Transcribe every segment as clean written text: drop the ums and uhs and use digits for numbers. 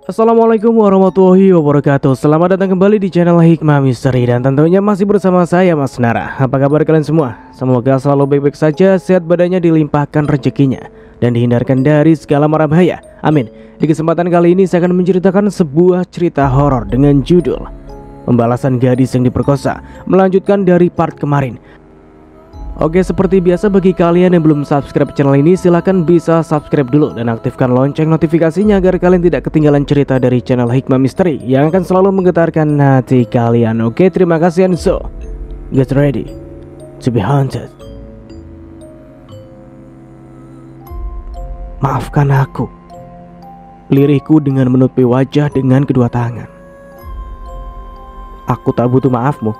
Assalamualaikum warahmatullahi wabarakatuh. Selamat datang kembali di channel Hikmah Misteri. Dan tentunya masih bersama saya Mas Nara. Apa kabar kalian semua? Semoga selalu baik-baik saja, sehat badannya, dilimpahkan rezekinya, dan dihindarkan dari segala mara bahaya. Amin. Di kesempatan kali ini saya akan menceritakan sebuah cerita horor dengan judul Pembalasan Gadis yang Diperkosa, melanjutkan dari part kemarin. Oke, seperti biasa bagi kalian yang belum subscribe channel ini, silahkan bisa subscribe dulu dan aktifkan lonceng notifikasinya agar kalian tidak ketinggalan cerita dari channel Hikmah Misteri yang akan selalu menggetarkan hati kalian. Oke, terima kasih, and so get ready to be haunted. Maafkan aku, lirihku dengan menutupi wajah dengan kedua tangan. Aku tak butuh maafmu,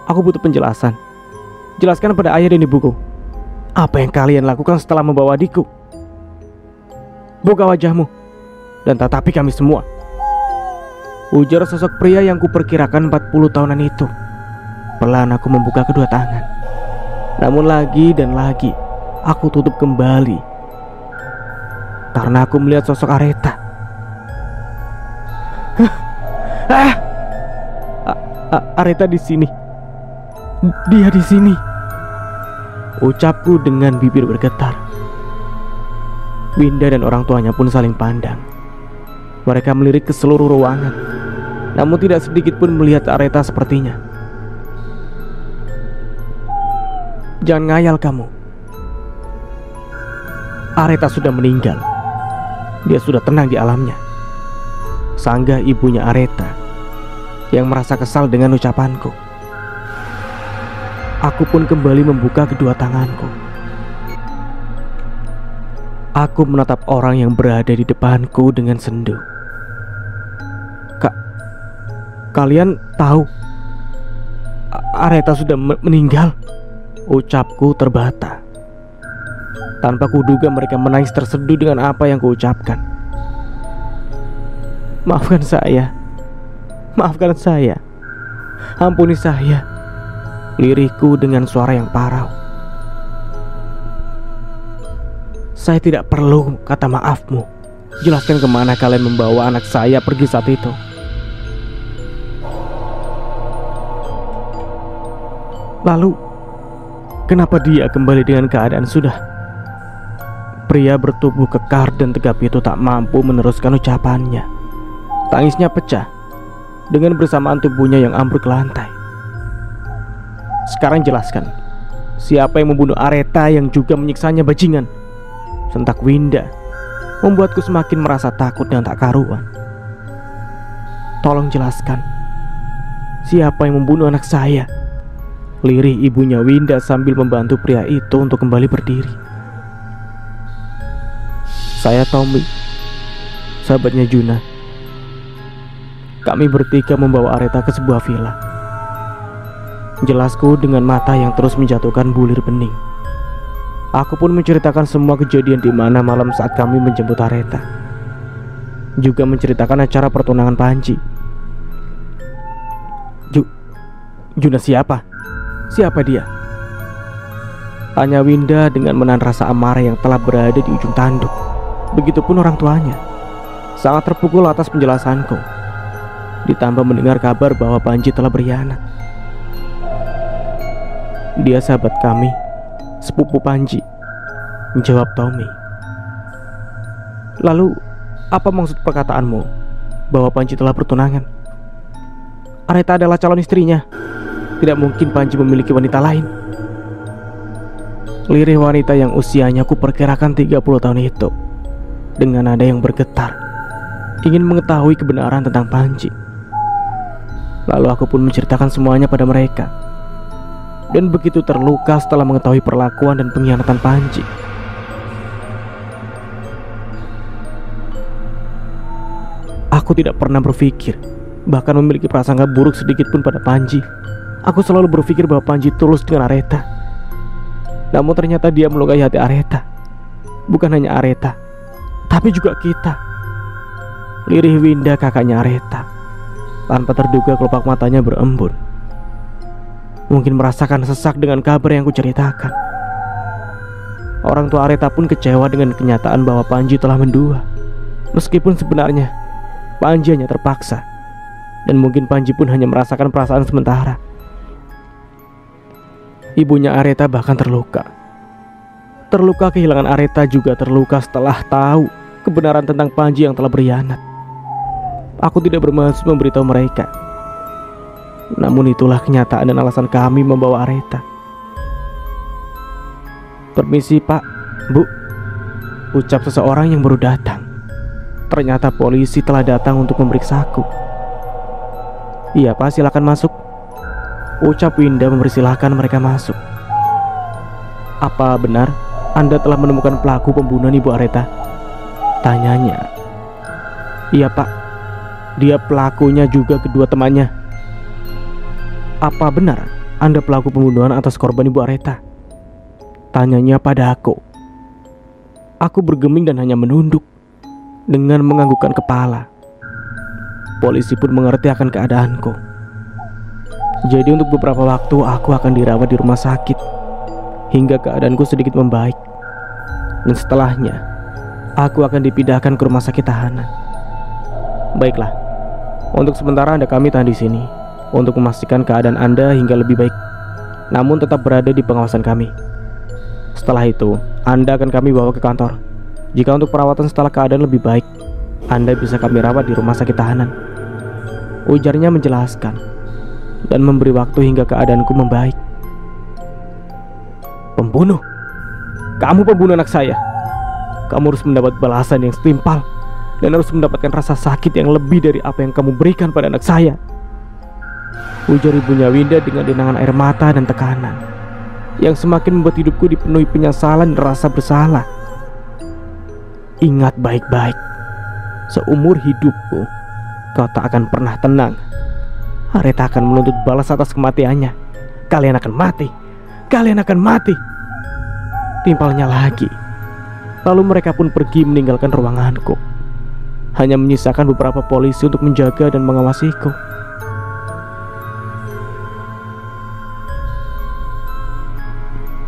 aku butuh penjelasan. Jelaskan pada ayah dan ibuku, apa yang kalian lakukan setelah membawa adikku. Buka wajahmu dan tatapi kami semua, ujar sosok pria yang kuperkirakan 40 tahunan itu. Perlahan aku membuka kedua tangan, namun lagi dan lagi aku tutup kembali karena aku melihat sosok Areta. Areta di sini. Dia di sini, ucapku dengan bibir bergetar. Winda dan orang tuanya pun saling pandang. Mereka melirik ke seluruh ruangan, namun tidak sedikit pun melihat Areta sepertinya. Jangan ngayal kamu. Areta sudah meninggal. Dia sudah tenang di alamnya, sanggah ibunya Areta yang merasa kesal dengan ucapanku. Aku pun kembali membuka kedua tanganku. Aku menatap orang yang berada di depanku dengan sendu. Kalian tahu Areta sudah meninggal? Ucapku terbata. Tanpa kuduga mereka menangis terseduh dengan apa yang kuucapkan. Maafkan saya. Maafkan saya. Ampuni saya, lirihku dengan suara yang parau. Saya tidak perlu kata maafmu. Jelaskan kemana kalian membawa anak saya pergi saat itu. Lalu, kenapa dia kembali dengan keadaan sudah? Pria bertubuh kekar dan tegap itu tak mampu meneruskan ucapannya. Tangisnya pecah dengan bersamaan tubuhnya yang ambruk ke lantai. Sekarang jelaskan, siapa yang membunuh Areta yang juga menyiksanya bajingan? Sentak Winda membuatku semakin merasa takut dan tak karuan. Tolong jelaskan, siapa yang membunuh anak saya? Lirih ibunya Winda sambil membantu pria itu untuk kembali berdiri. Saya Tommy, sahabatnya Juna. Kami bertiga membawa Areta ke sebuah villa. Jelasku dengan mata yang terus menjatuhkan bulir bening. Aku pun menceritakan semua kejadian di mana malam saat kami menjemput Areta. Juga menceritakan acara pertunangan Panji. Juna siapa? Siapa dia? Tanya Winda dengan menahan rasa amarah yang telah berada di ujung tanduk. Begitupun orang tuanya. Sangat terpukul atas penjelasanku, ditambah mendengar kabar bahwa Panji telah berkhianat. Dia sahabat kami, sepupu Panji, menjawab Tommy. Lalu, apa maksud perkataanmu bahwa Panji telah bertunangan? Areta adalah calon istrinya. Tidak mungkin Panji memiliki wanita lain. Lirih wanita yang usianya kuperkirakan 30 tahun itu dengan nada yang bergetar ingin mengetahui kebenaran tentang Panji. Lalu aku pun menceritakan semuanya pada mereka, dan begitu terluka setelah mengetahui perlakuan dan pengkhianatan Panji. Aku tidak pernah berpikir, bahkan memiliki prasangka buruk sedikit pun pada Panji. Aku selalu berpikir bahwa Panji tulus dengan Areta. Namun ternyata dia melukai hati Areta. Bukan hanya Areta, tapi juga kita. Lirih Winda, kakaknya Areta, tanpa terduga kelopak matanya berembun. Mungkin merasakan sesak dengan kabar yang kuceritakan. Orang tua Areta pun kecewa dengan kenyataan bahwa Panji telah mendua. Meskipun sebenarnya Panji hanya terpaksa, dan mungkin Panji pun hanya merasakan perasaan sementara. Ibunya Areta bahkan terluka. Terluka kehilangan Areta juga terluka setelah tahu kebenaran tentang Panji yang telah berkhianat. Aku tidak bermaksud memberitahu mereka, namun itulah kenyataan dan alasan kami membawa Areta. "Permisi Pak, Bu," ucap seseorang yang baru datang. Ternyata polisi telah datang untuk memeriksaku. "Iya Pak, silakan masuk," ucap Winda mempersilahkan mereka masuk. "Apa benar Anda telah menemukan pelaku pembunuhan Ibu Areta?" tanyanya. "Iya Pak, dia pelakunya juga kedua temannya." "Apa benar Anda pelaku pembunuhan atas korban Ibu Areta?" tanyanya pada aku. Aku bergeming dan hanya menunduk dengan menganggukkan kepala. Polisi pun mengerti akan keadaanku. Jadi untuk beberapa waktu aku akan dirawat di rumah sakit hingga keadaanku sedikit membaik. Dan setelahnya aku akan dipindahkan ke rumah sakit tahanan. Baiklah, untuk sementara Anda kami tahan di sini untuk memastikan keadaan Anda hingga lebih baik, namun tetap berada di pengawasan kami. Setelah itu, Anda akan kami bawa ke kantor. Jika untuk perawatan setelah keadaan lebih baik, Anda bisa kami rawat di rumah sakit tahanan, ujarnya menjelaskan dan memberi waktu hingga keadaanku membaik. "Pembunuh? Kamu pembunuh anak saya. Kamu harus mendapat balasan yang setimpal dan harus mendapatkan rasa sakit yang lebih dari apa yang kamu berikan pada anak saya," ujar ibunya Winda dengan denangan air mata dan tekanan yang semakin membuat hidupku dipenuhi penyesalan dan rasa bersalah. "Ingat baik-baik, seumur hidupku kau tak akan pernah tenang. Areta akan menuntut balas atas kematiannya. Kalian akan mati. Kalian akan mati," timpalnya lagi. Lalu mereka pun pergi meninggalkan ruanganku. Hanya menyisakan beberapa polisi untuk menjaga dan mengawasiku.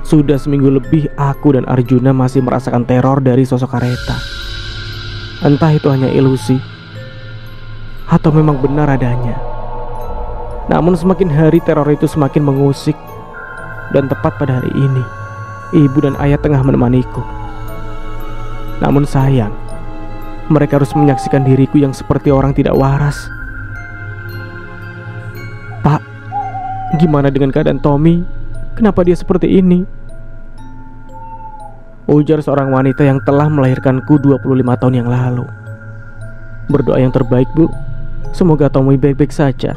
Sudah seminggu lebih aku dan Arjuna masih merasakan teror dari sosok Areta. Entah itu hanya ilusi atau memang benar adanya. Namun semakin hari teror itu semakin mengusik. Dan tepat pada hari ini, ibu dan ayah tengah menemaniku. Namun sayang, mereka harus menyaksikan diriku yang seperti orang tidak waras. "Pak, gimana dengan keadaan Tommy? Kenapa dia seperti ini?" ujar seorang wanita yang telah melahirkanku 25 tahun yang lalu. "Berdoa yang terbaik, Bu. Semoga Tommy baik-baik saja,"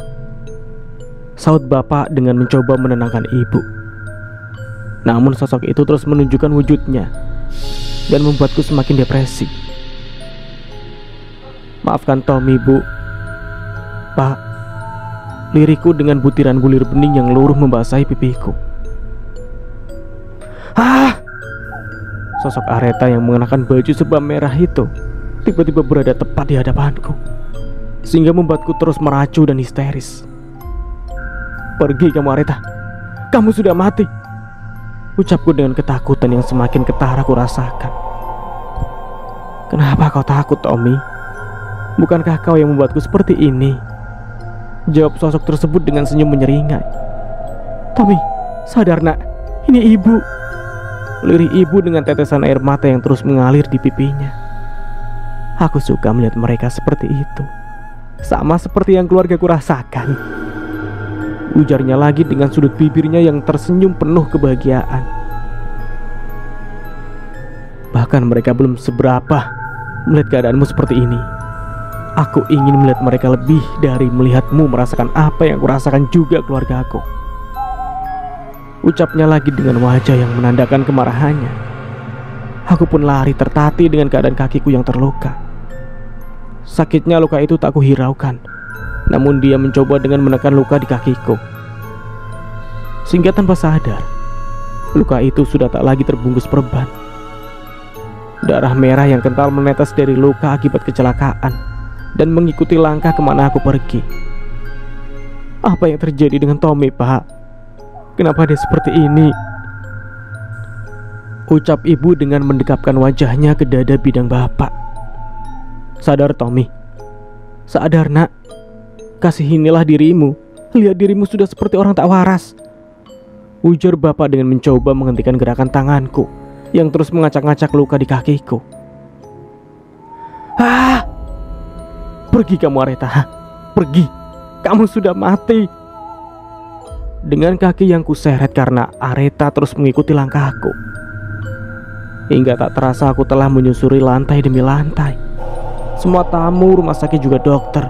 saut bapak dengan mencoba menenangkan ibu. Namun sosok itu terus menunjukkan wujudnya dan membuatku semakin depresi. "Maafkan Tommy, Bu." "Pak," liriku dengan butiran bulir bening yang luruh membasahi pipiku. "Ah!" Sosok Areta yang mengenakan baju serba merah itu tiba-tiba berada tepat di hadapanku, sehingga membuatku terus meracu dan histeris. "Pergi kamu Areta, kamu sudah mati," ucapku dengan ketakutan yang semakin ketara aku rasakan. "Kenapa kau takut, Tommy? Bukankah kau yang membuatku seperti ini?" jawab sosok tersebut dengan senyum menyeringai. "Tommy, sadar nak, ini ibu," lirih ibu dengan tetesan air mata yang terus mengalir di pipinya. Aku suka melihat mereka seperti itu, sama seperti yang keluargaku rasakan, ujarnya lagi dengan sudut bibirnya yang tersenyum penuh kebahagiaan. "Bahkan mereka belum seberapa melihat keadaanmu seperti ini. Aku ingin melihat mereka lebih dari melihatmu merasakan apa yang kurasakan juga keluargaku," ucapnya lagi dengan wajah yang menandakan kemarahannya. Aku pun lari tertatih dengan keadaan kakiku yang terluka. Sakitnya luka itu tak kuhiraukan, namun dia mencoba dengan menekan luka di kakiku. Sehingga tanpa sadar, luka itu sudah tak lagi terbungkus perban. Darah merah yang kental menetes dari luka akibat kecelakaan dan mengikuti langkah kemana aku pergi. "Apa yang terjadi dengan Tommy, Pak? Kenapa dia seperti ini?" ucap ibu dengan mendekapkan wajahnya ke dada bidang bapak. "Sadar Tommy, Sadar nak, kasihinilah dirimu. Lihat dirimu sudah seperti orang tak waras, ujar bapak dengan mencoba menghentikan gerakan tanganku yang terus mengacak-ngacak luka di kakiku. Pergi kamu Aretha, pergi, kamu sudah mati. Dengan kaki yang kuseret karena Aretha terus mengikuti langkahku, hingga tak terasa aku telah menyusuri lantai demi lantai. Semua tamu rumah sakit juga dokter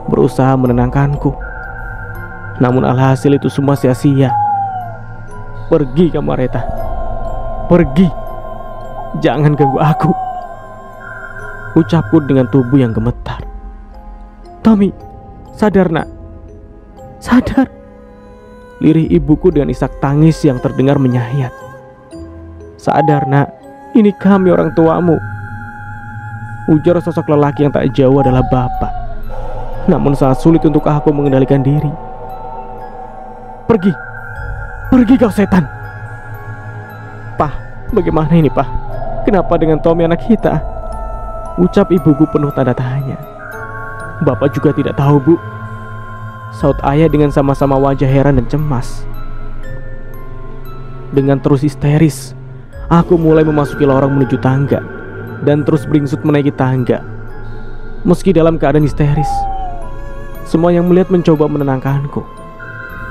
berusaha menenangkanku, namun alhasil itu semua sia-sia. Pergi kamu Aretha, pergi, jangan ganggu aku, ucapku dengan tubuh yang gemetar. Tommy, sadar nak, sadar, lirih ibuku dengan isak tangis yang terdengar menyayat. Sadar nak, ini kami orang tuamu, ujar sosok lelaki yang tak jauh adalah bapak. Namun sangat sulit untuk aku mengendalikan diri. Pergi, pergi kau setan. Pah, bagaimana ini pah? Kenapa dengan Tommy anak kita? Ucap ibuku penuh tanda tanya. Bapak juga tidak tahu bu, saut ayah dengan sama-sama wajah heran dan cemas. Dengan terus histeris, aku mulai memasuki lorong menuju tangga dan terus beringsut menaiki tangga. Meski dalam keadaan histeris, semua yang melihat mencoba menenangkanku.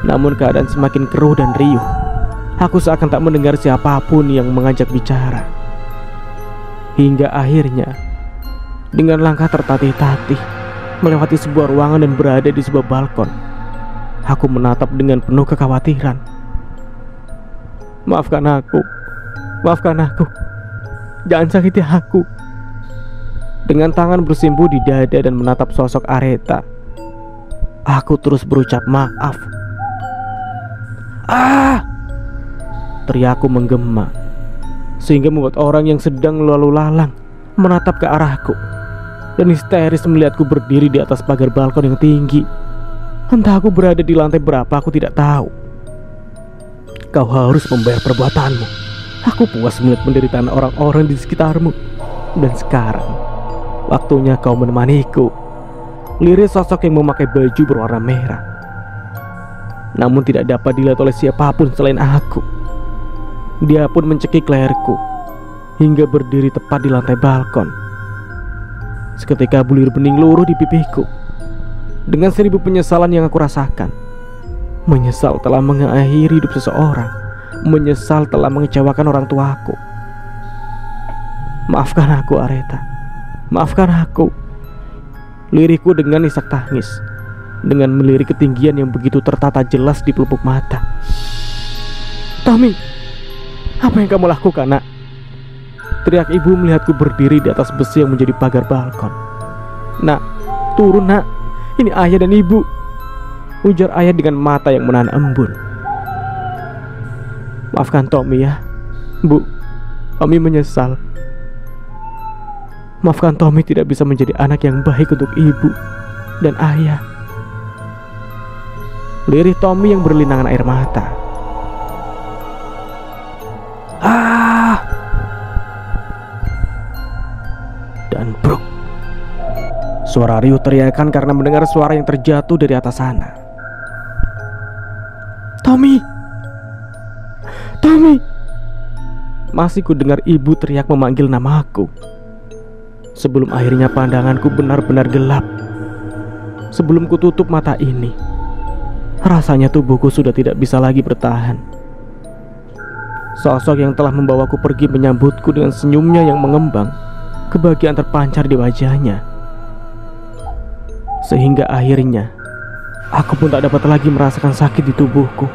Namun keadaan semakin keruh dan riuh. Aku seakan tak mendengar siapapun yang mengajak bicara. Hingga akhirnya, dengan langkah tertatih-tatih melewati sebuah ruangan dan berada di sebuah balkon, aku menatap dengan penuh kekhawatiran. Maafkan aku, maafkan aku, jangan sakiti aku. Dengan tangan bersimpu di dada dan menatap sosok Aretha, aku terus berucap maaf. Teriakku menggema sehingga membuat orang yang sedang lalu lalang menatap ke arahku dan histeris melihatku berdiri di atas pagar balkon yang tinggi. Entah aku berada di lantai berapa, aku tidak tahu. Kau harus membayar perbuatanmu. Aku puas melihat penderitaan orang-orang di sekitarmu. Dan sekarang waktunya kau menemaniku, lirik sosok yang memakai baju berwarna merah. Namun tidak dapat dilihat oleh siapapun selain aku. Dia pun mencekik leherku hingga berdiri tepat di lantai balkon. Seketika bulir bening luruh di pipiku. Dengan 1000 penyesalan yang aku rasakan. Menyesal telah mengakhiri hidup seseorang, menyesal telah mengecewakan orang tuaku. Maafkan aku Aretha, maafkan aku, lirikku dengan isak tangis, dengan melirik ketinggian yang begitu tertata jelas di pelupuk mata. Tommy, apa yang kamu lakukan nak? Teriak ibu melihatku berdiri di atas besi yang menjadi pagar balkon. Nak, turun nak, ini ayah dan ibu, ujar ayah dengan mata yang menahan embun. Maafkan Tommy ya, bu, Tommy menyesal. Maafkan Tommy tidak bisa menjadi anak yang baik untuk ibu dan ayah. Lirih Tommy yang berlinangan air mata. Dan bruk, suara riuh teriakan karena mendengar suara yang terjatuh dari atas sana. Tommy, Tommy. Masih ku dengar ibu teriak memanggil namaku. Sebelum akhirnya pandanganku benar-benar gelap. Sebelum ku tutup mata ini, rasanya tubuhku sudah tidak bisa lagi bertahan. Sosok yang telah membawaku pergi menyambutku dengan senyumnya yang mengembang. Kebahagiaan terpancar di wajahnya. Sehingga akhirnya aku pun tak dapat lagi merasakan sakit di tubuhku.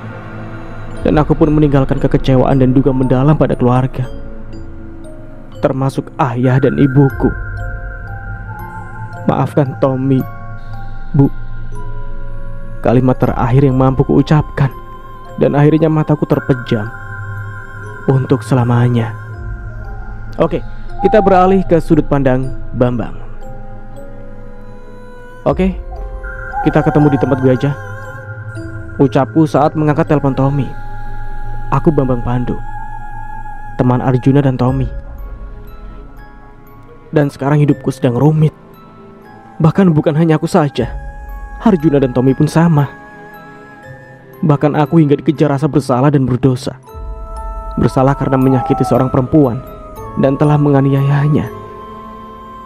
Dan aku pun meninggalkan kekecewaan dan duka mendalam pada keluarga, termasuk ayah dan ibuku. Maafkan Tommy, bu. Kalimat terakhir yang mampu kuucapkan. Dan akhirnya mataku terpejam untuk selamanya. Oke, kita beralih ke sudut pandang Bambang. Oke, kita ketemu di tempat gue aja, ucapku saat mengangkat telepon Tommy. Aku Bambang Pandu, teman Arjuna dan Tommy. Dan sekarang hidupku sedang rumit. Bahkan bukan hanya aku saja, Arjuna dan Tommy pun sama. Bahkan aku hingga dikejar rasa bersalah dan berdosa. Bersalah karena menyakiti seorang perempuan dan telah menganiayanya.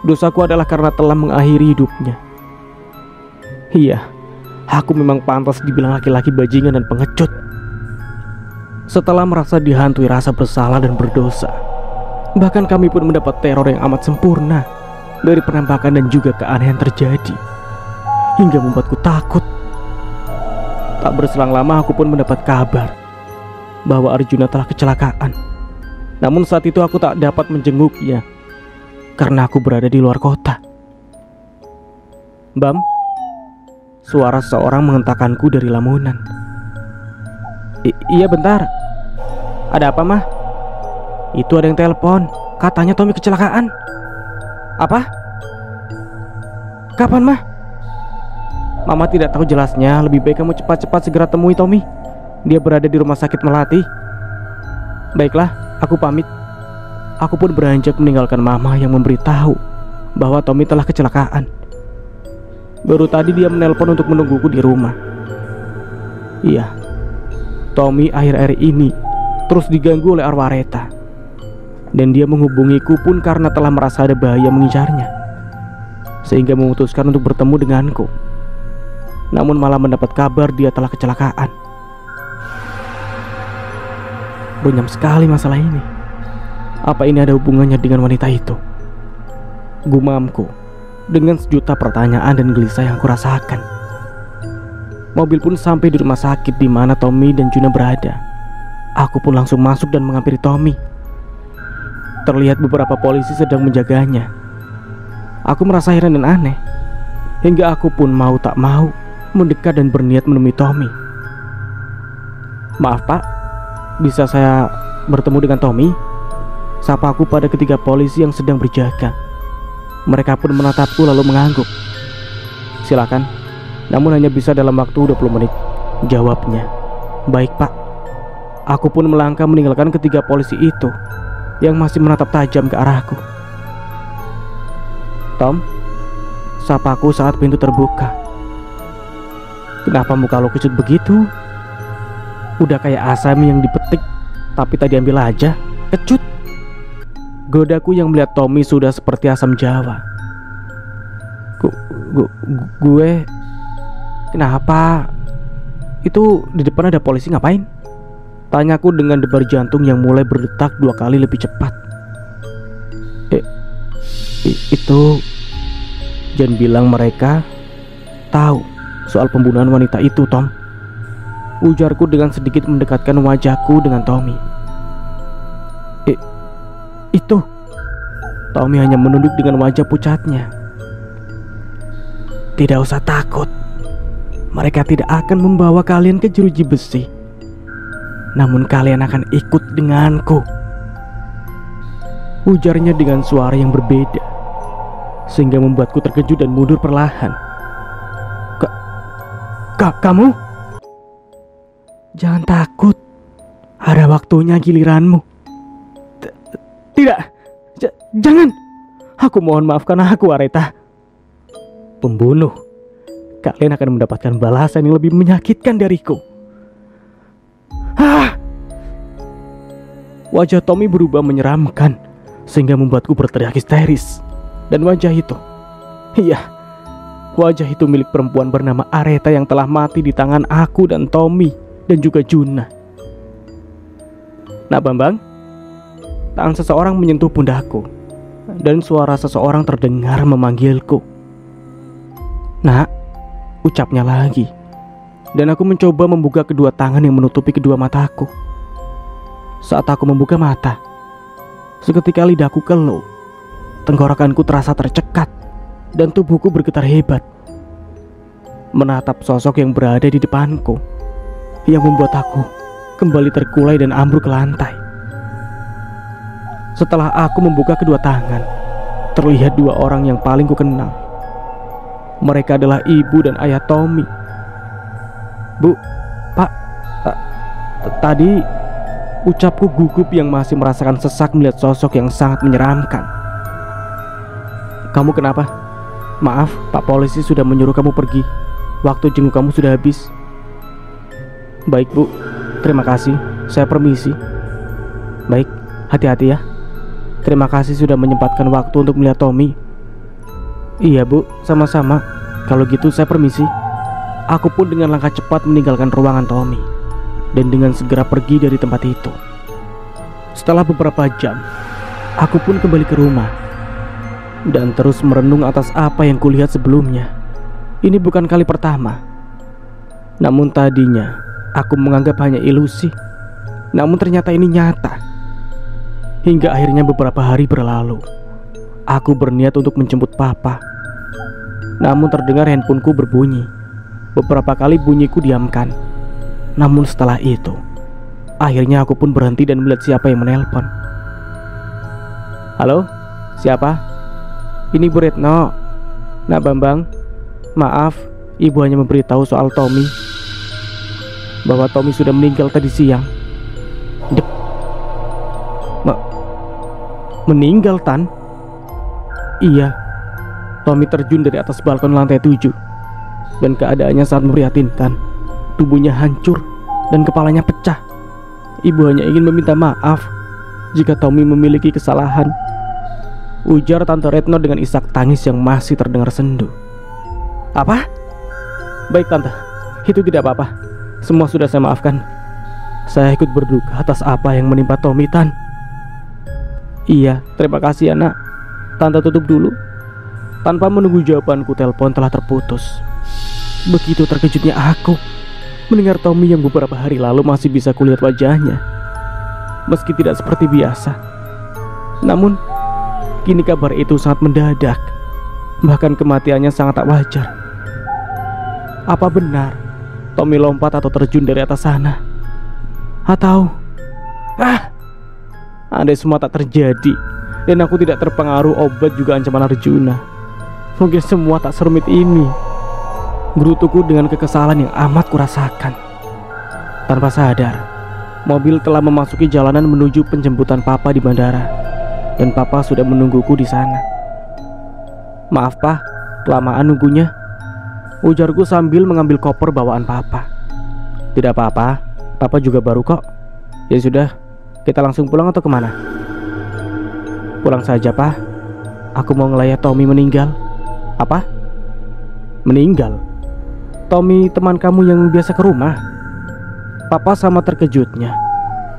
Dosaku adalah karena telah mengakhiri hidupnya. Iya, aku memang pantas dibilang laki-laki bajingan dan pengecut. Setelah merasa dihantui rasa bersalah dan berdosa, bahkan kami pun mendapat teror yang amat sempurna dari penampakan dan juga keanehan terjadi, hingga membuatku takut. Tak berselang lama aku pun mendapat kabar bahwa Arjuna telah kecelakaan. Namun saat itu aku tak dapat menjenguknya karena aku berada di luar kota. Bam, suara seorang menghentakkanku dari lamunan. Iya bentar. Ada apa mah? Itu ada yang telepon. Katanya Tommy kecelakaan. Apa? Kapan mah? Mama tidak tahu jelasnya. Lebih baik kamu cepat-cepat segera temui Tommy. Dia berada di rumah sakit Melati. Baiklah, aku pamit. Aku pun beranjak meninggalkan mama yang memberitahu bahwa Tommy telah kecelakaan. Baru tadi dia menelpon untuk menungguku di rumah. Iya, Tommy akhir-akhir ini terus diganggu oleh arwah Areta. Dan dia menghubungiku pun karena telah merasa ada bahaya mengincarnya, sehingga memutuskan untuk bertemu denganku. Namun malah mendapat kabar dia telah kecelakaan. Runyam sekali masalah ini. Apa ini ada hubungannya dengan wanita itu? Gumamku dengan sejuta pertanyaan dan gelisah yang aku rasakan. Mobil pun sampai di rumah sakit di mana Tommy dan Juna berada. Aku pun langsung masuk dan menghampiri Tommy. Terlihat beberapa polisi sedang menjaganya. Aku merasa heran dan aneh, hingga aku pun mau tak mau mendekat dan berniat menemui Tommy. Maaf pak, bisa saya bertemu dengan Tommy? Sapa aku pada ketiga polisi yang sedang berjaga. Mereka pun menatapku lalu mengangguk. Silakan, namun hanya bisa dalam waktu 20 menit, jawabnya. Baik pak. Aku pun melangkah meninggalkan ketiga polisi itu yang masih menatap tajam ke arahku. Tom, sapaku saat pintu terbuka. Kenapa muka lo kecut begitu? Udah kayak asam yang dipetik tapi tadi ambil aja, kecut. Godaku yang melihat Tommy sudah seperti asam Jawa. Gue kenapa? Itu di depan ada polisi ngapain? Tanyaku dengan debar jantung yang mulai berdetak 2 kali lebih cepat. Itu jangan bilang mereka tahu soal pembunuhan wanita itu, Tom. Ujarku dengan sedikit mendekatkan wajahku dengan Tommy. Itu Tommy hanya menunduk dengan wajah pucatnya. Tidak usah takut. Mereka tidak akan membawa kalian ke jeruji besi, namun kalian akan ikut denganku. Ujarnya dengan suara yang berbeda, sehingga membuatku terkejut dan mundur perlahan. Kamu? Jangan takut. Ada waktunya giliranmu. Tidak, jangan. Aku mohon maafkan aku, Areta. Pembunuh, kalian akan mendapatkan balasan yang lebih menyakitkan dariku. Wajah Tommy berubah menyeramkan, sehingga membuatku berteriak histeris. Dan wajah itu, iya, wajah itu milik perempuan bernama Areta yang telah mati di tangan aku dan Tommy dan juga Juna. Nah Bambang, tangan seseorang menyentuh pundakku, dan suara seseorang terdengar memanggilku. Nak, ucapnya lagi. Dan aku mencoba membuka kedua tangan yang menutupi kedua mataku. Saat aku membuka mata, seketika lidahku keluh, tenggorokanku terasa tercekat, dan tubuhku bergetar hebat. Menatap sosok yang berada di depanku, yang membuat aku kembali terkulai dan ambruk ke lantai. Setelah aku membuka kedua tangan, terlihat 2 orang yang paling ku kenal. Mereka adalah ibu dan ayah Tommy. Bu, Pak, tadi ucapku gugup yang masih merasakan sesak melihat sosok yang sangat menyeramkan. Kamu kenapa? Maaf, Pak Polisi sudah menyuruh kamu pergi. Waktu jenguk kamu sudah habis. Baik Bu, terima kasih. Saya permisi. Baik, hati-hati ya. Terima kasih sudah menyempatkan waktu untuk melihat Tommy. Iya Bu, sama-sama. Kalau gitu saya permisi. Aku pun dengan langkah cepat meninggalkan ruangan Tommy dan dengan segera pergi dari tempat itu. Setelah beberapa jam, aku pun kembali ke rumah dan terus merenung atas apa yang kulihat sebelumnya. Ini bukan kali pertama. Namun tadinya aku menganggap hanya ilusi. Namun ternyata ini nyata. Hingga akhirnya beberapa hari berlalu. Aku berniat untuk menjemput papa. Namun terdengar handphoneku berbunyi. Beberapa kali bunyiku diamkan. Namun setelah itu, akhirnya aku pun berhenti dan melihat siapa yang menelpon. Halo? Siapa? Ini Bu Retno. Nak Bambang, maaf, Ibu hanya memberitahu soal Tommy, bahwa Tommy sudah meninggal tadi siang. Dep. Meninggal, Tan? Iya, Tommy terjun dari atas balkon lantai 7 dan keadaannya sangat memprihatinkan. Tubuhnya hancur dan kepalanya pecah. Ibu hanya ingin meminta maaf jika Tommy memiliki kesalahan, ujar Tante Retno dengan isak tangis yang masih terdengar sendu. Apa? Baik Tante, itu tidak apa-apa. Semua sudah saya maafkan. Saya ikut berduka atas apa yang menimpa Tommy, Tan. Iya, terima kasih ya nak. Tante tutup dulu. Tanpa menunggu jawabanku, telepon telah terputus. Begitu terkejutnya aku mendengar Tommy yang beberapa hari lalu masih bisa kulihat wajahnya, meski tidak seperti biasa. Namun kini kabar itu sangat mendadak. Bahkan kematiannya sangat tak wajar. Apa benar Tommy lompat atau terjun dari atas sana? Atau andai semua tak terjadi dan aku tidak terpengaruh obat juga ancaman Arjuna, mungkin semua tak serumit ini. Gerutuku dengan kekesalan yang amat kurasakan. Tanpa sadar, mobil telah memasuki jalanan menuju penjemputan papa di bandara, dan papa sudah menungguku di sana. Maaf Pak, kelamaan nunggunya, ujarku sambil mengambil koper bawaan papa. Tidak apa-apa, papa juga baru kok. Ya sudah, kita langsung pulang atau kemana? Pulang saja Pak. Aku mau ngeliat Tommy meninggal. Apa? Meninggal? Tommy teman kamu yang biasa ke rumah? Papa sama terkejutnya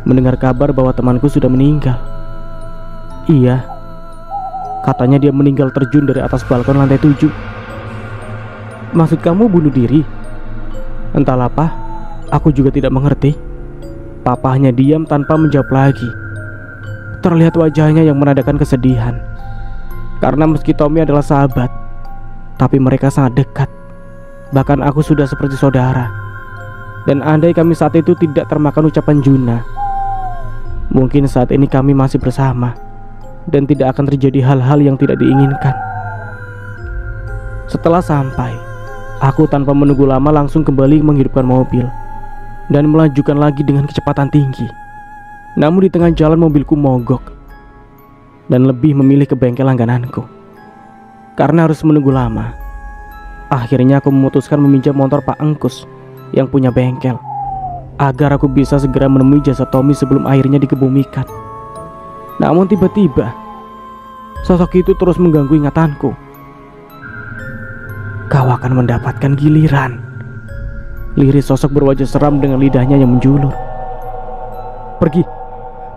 mendengar kabar bahwa temanku sudah meninggal. Iya, katanya dia meninggal terjun dari atas balkon lantai 7. Maksud kamu bunuh diri? Entahlah Pak, aku juga tidak mengerti. Papa hanya diam tanpa menjawab lagi. Terlihat wajahnya yang menandakan kesedihan. Karena meski Tommy adalah sahabat, tapi mereka sangat dekat. Bahkan aku sudah seperti saudara. Dan andai kami saat itu tidak termakan ucapan Juna, mungkin saat ini kami masih bersama dan tidak akan terjadi hal-hal yang tidak diinginkan. Setelah sampai, aku tanpa menunggu lama langsung kembali menghidupkan mobil dan melajukan lagi dengan kecepatan tinggi. Namun di tengah jalan mobilku mogok dan lebih memilih ke bengkel langgananku. Karena harus menunggu lama, akhirnya aku memutuskan meminjam motor Pak Engkus yang punya bengkel, agar aku bisa segera menemui jasad Tommy sebelum akhirnya dikebumikan. Namun tiba-tiba sosok itu terus mengganggu ingatanku. Kau akan mendapatkan giliran, liris sosok berwajah seram dengan lidahnya yang menjulur. Pergi,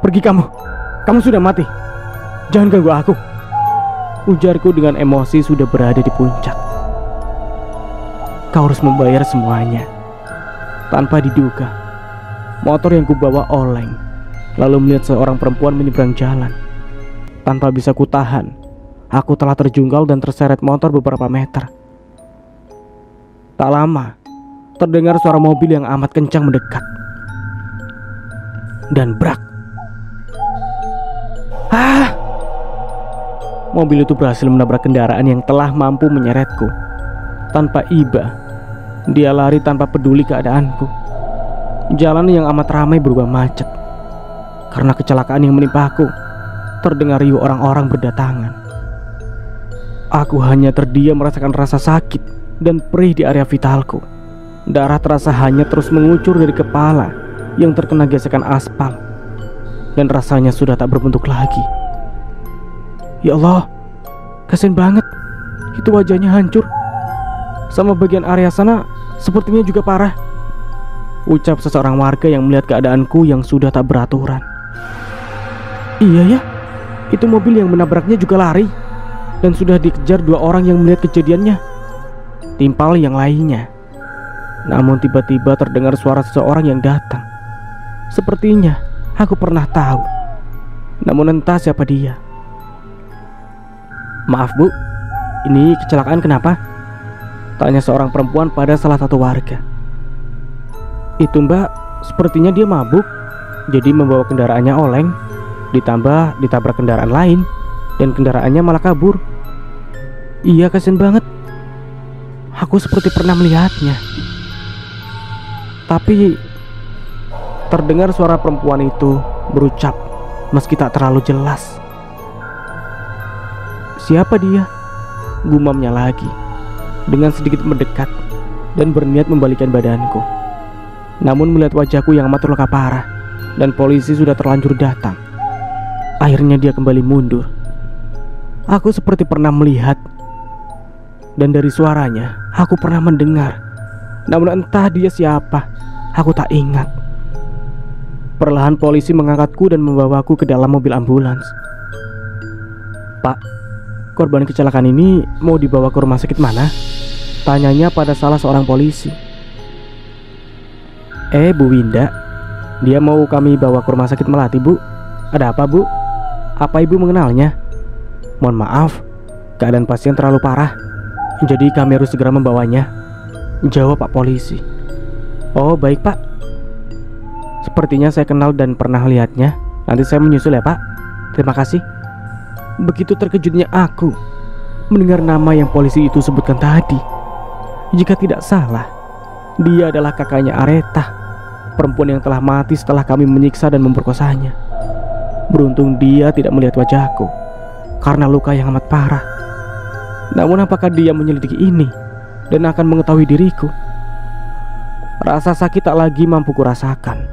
pergi kamu sudah mati. Jangan ganggu aku, ujarku dengan emosi sudah berada di puncak. Kau harus membayar semuanya. Tanpa diduga, motor yang kubawa oleng, lalu melihat seorang perempuan menyeberang jalan. Tanpa bisa kutahan, aku telah terjungkal dan terseret motor beberapa meter. Tak lama, terdengar suara mobil yang amat kencang mendekat. Dan brak. Mobil itu berhasil menabrak kendaraan yang telah mampu menyeretku. Tanpa iba, dia lari tanpa peduli keadaanku. Jalan yang amat ramai berubah macet. Karena kecelakaan yang menimpa aku, terdengar riuh orang-orang berdatangan. Aku hanya terdiam merasakan rasa sakit dan perih di area vitalku. Darah terasa hanya terus mengucur dari kepala yang terkena gesekan aspal, dan rasanya sudah tak berbentuk lagi. Ya Allah, kasian banget. Itu wajahnya hancur. Sama bagian area sana sepertinya juga parah, ucap seseorang warga yang melihat keadaanku yang sudah tak beraturan. Iya ya, itu mobil yang menabraknya juga lari, dan sudah dikejar 2 orang yang melihat kejadiannya, timpal yang lainnya. Namun tiba-tiba terdengar suara seseorang yang datang. Sepertinya aku pernah tahu, namun entah siapa dia. Maaf Bu, ini kecelakaan kenapa? Tanya seorang perempuan pada salah satu warga. Itu Mbak, sepertinya dia mabuk, jadi membawa kendaraannya oleng, ditambah ditabrak kendaraan lain, dan kendaraannya malah kabur. Iya, kasian banget. Aku seperti pernah melihatnya. Tapi terdengar suara perempuan itu berucap meski tak terlalu jelas. Siapa dia? Gumamnya lagi dengan sedikit mendekat dan berniat membalikkan badanku. Namun melihat wajahku yang amat terluka parah dan polisi sudah terlanjur datang, akhirnya dia kembali mundur. Aku seperti pernah melihat, dan dari suaranya aku pernah mendengar. Namun entah dia siapa, aku tak ingat. Perlahan polisi mengangkatku dan membawaku ke dalam mobil ambulans. Pak, korban kecelakaan ini mau dibawa ke rumah sakit mana? Tanyanya pada salah seorang polisi. Bu Winda, dia mau kami bawa ke rumah sakit Melati Bu. Ada apa Bu? Apa Ibu mengenalnya? Mohon maaf, keadaan pasien terlalu parah, jadi kami harus segera membawanya, jawab Pak polisi. Oh baik Pak, sepertinya saya kenal dan pernah lihatnya. Nanti saya menyusul ya Pak. Terima kasih. Begitu terkejutnya aku mendengar nama yang polisi itu sebutkan tadi. Jika tidak salah, dia adalah kakaknya Areta, perempuan yang telah mati setelah kami menyiksa dan memperkosanya. Beruntung dia tidak melihat wajahku karena luka yang amat parah. Namun apakah dia menyelidiki ini dan akan mengetahui diriku? Rasa sakit tak lagi mampu kurasakan.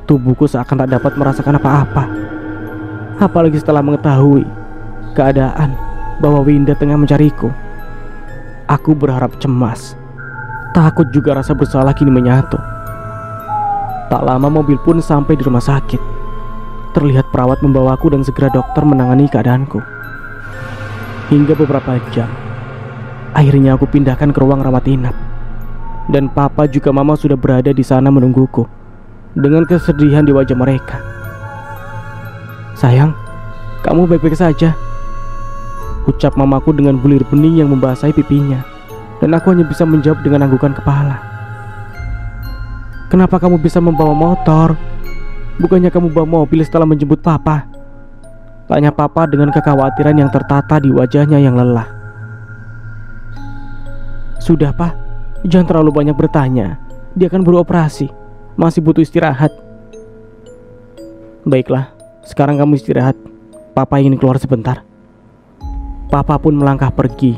Tubuhku seakan tak dapat merasakan apa-apa. Apalagi setelah mengetahui keadaan bahwa Winda tengah mencariku. Aku berharap cemas. Takut juga rasa bersalah kini menyatu. Tak lama mobil pun sampai di rumah sakit. Terlihat perawat membawaku dan segera dokter menangani keadaanku. Hingga beberapa jam, akhirnya aku pindahkan ke ruang rawat inap. Dan papa juga mama sudah berada di sana menungguku dengan kesedihan di wajah mereka. Sayang, kamu baik-baik saja, ucap mamaku dengan bulir bening yang membasahi pipinya. Dan aku hanya bisa menjawab dengan anggukan kepala. Kenapa kamu bisa membawa motor? Bukannya kamu bawa mobil setelah menjemput papa? Tanya papa dengan kekhawatiran yang tertata di wajahnya yang lelah. Sudah Pak, jangan terlalu banyak bertanya. Dia akan beroperasi, masih butuh istirahat. Baiklah, sekarang kamu istirahat. Papa ingin keluar sebentar. Papa pun melangkah pergi.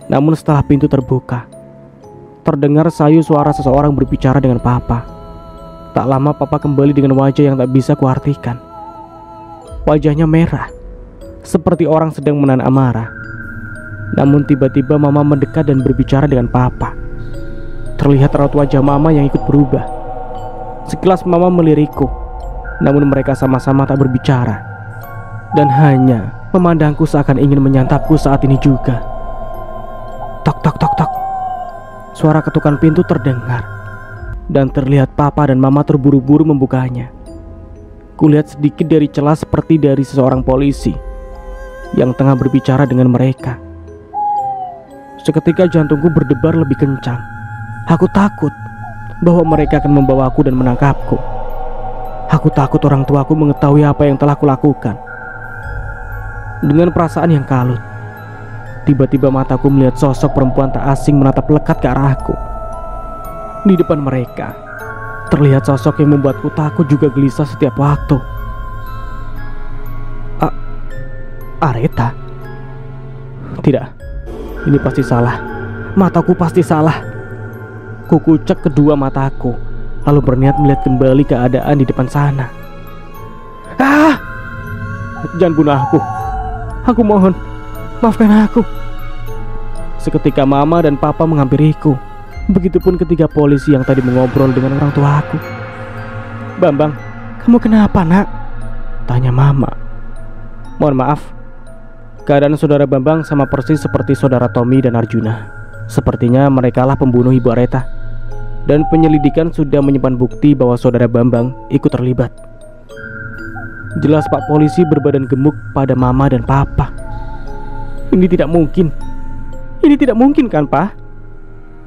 Namun setelah pintu terbuka, terdengar sayu suara seseorang berbicara dengan papa. Tak lama papa kembali dengan wajah yang tak bisa kuartikan. Wajahnya merah, seperti orang sedang menahan amarah. Namun tiba-tiba mama mendekat dan berbicara dengan papa. Terlihat raut wajah mama yang ikut berubah. Sekilas mama melirikku, namun mereka sama-sama tak berbicara, dan hanya memandangku seakan ingin menyantapku saat ini juga. Tok tok tok tok. Suara ketukan pintu terdengar, dan terlihat papa dan mama terburu-buru membukanya. Kulihat sedikit dari celah seperti dari seseorang polisi yang tengah berbicara dengan mereka. Seketika jantungku berdebar lebih kencang. Aku takut bahwa mereka akan membawaku dan menangkapku. Aku takut orang tuaku mengetahui apa yang telah kulakukan. Dengan perasaan yang kalut, tiba-tiba mataku melihat sosok perempuan tak asing menatap lekat ke arahku. Di depan mereka terlihat sosok yang membuatku takut juga gelisah setiap waktu. Areta? Tidak, Ini pasti salah. Mataku pasti salah. Kukucek kedua mataku, lalu berniat melihat kembali keadaan di depan sana. Ah! Jangan bunuh aku. Aku mohon, maafkan aku. Seketika mama dan papa menghampiriku. Begitupun ketiga polisi yang tadi mengobrol dengan orang tua aku. Bambang, kamu kenapa nak? Tanya mama. Mohon maaf, keadaan saudara Bambang sama persis seperti saudara Tommy dan Arjuna. Sepertinya merekalah pembunuh Ibu Areta. Dan penyelidikan sudah menyimpan bukti bahwa saudara Bambang ikut terlibat. Jelas Pak Polisi berbadan gemuk pada mama dan papa. Ini tidak mungkin. Ini tidak mungkin kan, Pak?